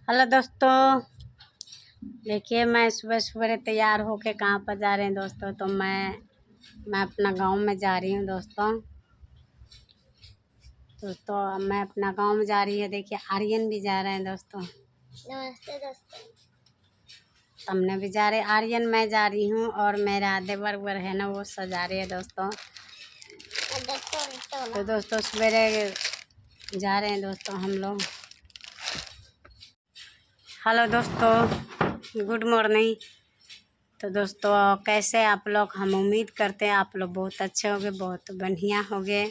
Hello दोस्तों, देखिए मैं सुबह सुबह तैयार होके कहाँ पर जा रहे हैं दोस्तों। तो मैं अपना गांव में जा रही हूँ दोस्तों। मैं अपना गांव में जा रही हूँ। देखिए आर्यन भी जा रहे हैं दोस्तों। नमस्ते दोस्तों। हमने भी जा रहे, आर्यन मैं जा रही हूँ और मेरा देवर है ना, वो सजा रहे हैं दोस्तों। तो दोस्तों सवेरे जा रहे हैं दोस्तों हम लोग। हेलो दोस्तों, गुड मॉर्निंग। तो दोस्तों कैसे आप लोग? हम उम्मीद करते हैं आप लोग बहुत अच्छे होंगे, बहुत बढ़िया होंगे।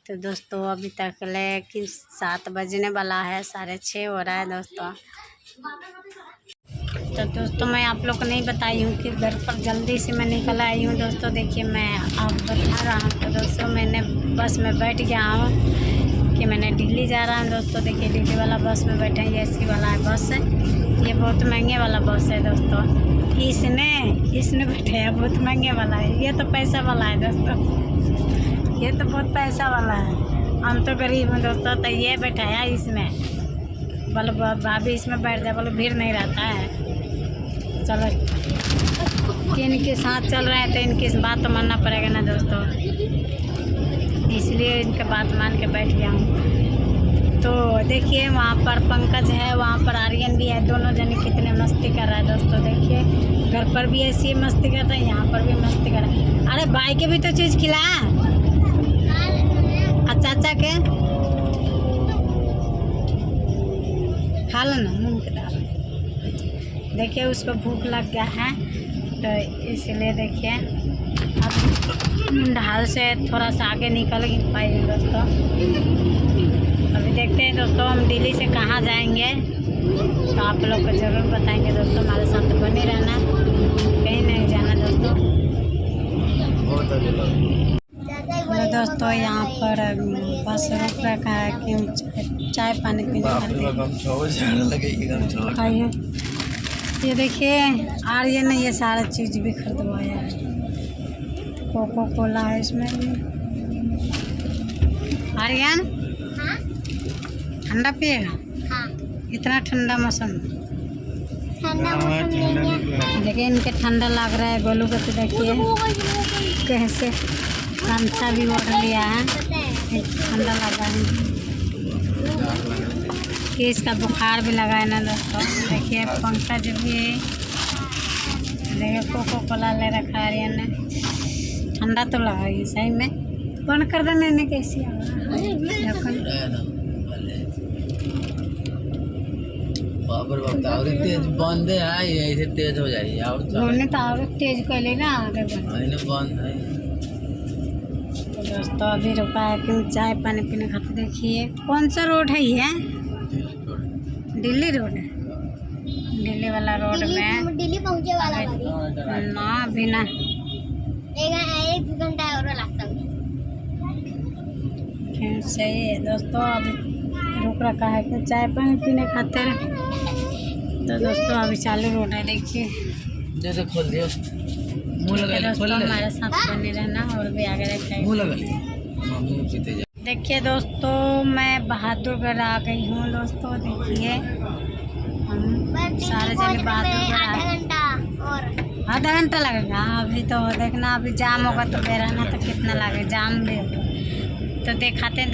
तो दोस्तों अभी तक लेकिन 7 बजने वाला है, 6:30 हो रहा है दोस्तों। तो दोस्तों मैं आप लोग को नहीं बताई हूँ कि घर पर जल्दी से मैं निकल आई हूँ दोस्तों। देखिए मैं आप बता रहा हूँ। तो दोस्तों मैंने बस में बैठ गया हूँ कि मैंने दिल्ली जा रहा हूँ दोस्तों। देखिए दिल्ली वाला बस में बैठे हैं, ये एसी वाला है बस है। ये बहुत महंगे वाला बस है दोस्तों। इसने बैठे हैं, बहुत महंगे वाला है। ये तो पैसा वाला है दोस्तों, ये तो बहुत पैसा वाला है। हम तो गरीब हैं दोस्तों। तो ये बैठाया इसमें, बोलो भाभी इसमें बैठ जाए, बोलो भीड़ नहीं रहता है। चलो इनके साथ चल रहे हैं तो इनकी बात तो मानना पड़ेगा ना दोस्तों, इसलिए इनके बात मान के बैठ गया हूँ। तो देखिए वहाँ पर पंकज है, वहाँ पर आर्यन भी है। दोनों जने कितने मस्ती कर रहा है दोस्तों। देखिए घर पर भी ऐसी मस्ती करता है, यहाँ पर भी मस्ती कर रहा है। अरे भाई के भी तो चीज़ खिला, चाचा के खा लो ना, मूंग के दाल। देखिए उसको भूख लग गया है तो इसलिए देखिए अब ढाल से थोड़ा सा आगे निकल पाए दोस्तों। अभी देखते हैं दोस्तों हम दिल्ली से कहाँ जाएंगे, तो आप लोग को ज़रूर बताएंगे दोस्तों। हमारे साथ बने रहना, कहीं नहीं जाना दोस्तों। तो दोस्तों यहाँ पर बस रुक रखा है कि चाय पानी पीने खाइए। ये देखिए आर्यन ने ये सारा चीज़ भी खरीदवाया है। कोको कोला है इसमें। आर्यन ठंडा पिएगा? हाँ। इतना ठंडा मौसम, देखिए इनके ठंडा लग रहा है। गोलू को तो देखिए कैसे गमछा भी ओढ़ लिया है, ठंडा लगा है। कि इसका बुखार भी लगा है ना दोस्तों। देखिए पंकज भी, देखिए कोको कोला ले रखा है आर्यन ने। ठंडा तो लगा है सही में। बंद कर देने ने कैसी तेज बंद है, ऐसे तेज हो जाएगी। तो और तेज कर ले ना आगे बंद है। तो दोस्तों अभी रुका है क्यों चाय पानी पीने खाते। देखिए कौन सा रोड है ये? दिल्ली रोड है, दिल्ली वाला रोड में दिल्ली पहुंचे वाला ना बिना 1 घंटा और लगता है। सही है दोस्तों। अभी रुक रखा है कि चाय पानी पीने खातिर। तो दोस्तों अभी चालू रोड है। देखिए जैसे खोल दियो, मुँह लगा ले, खोल ले। हमारे साथ बने रहना और भी आगे मुँह लगा ले। देखिए दोस्तों मैं बहादुरगढ़ आ गई हूँ दोस्तों। देखिए हम सारे जगह बहादुरगढ़ आधा घंटा लगेगा। अभी तो देखना अभी जाम होगा तो बेराना तो कितना लगेगा, जाम भी होगा। तो दिखाते हैं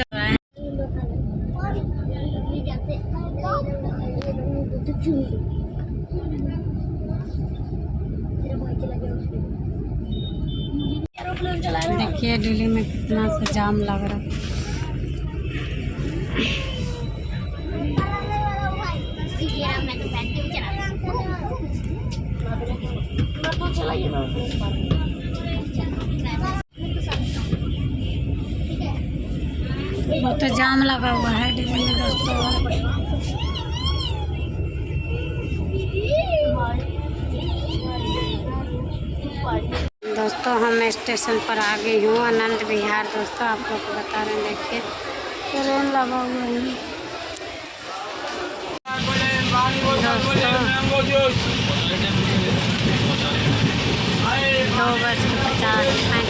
देखिए दिल्ली में कितना सा जाम लग रहा है। बहुत जाम लगा हुआ है दिल्ली में दोस्तों। दोस्तों हम स्टेशन पर आ गई हूँ, आनंद विहार दोस्तों। आप लोग को बता रहे हैं देखिए ट्रेन लगा हुआ है दोस्तों। 2:50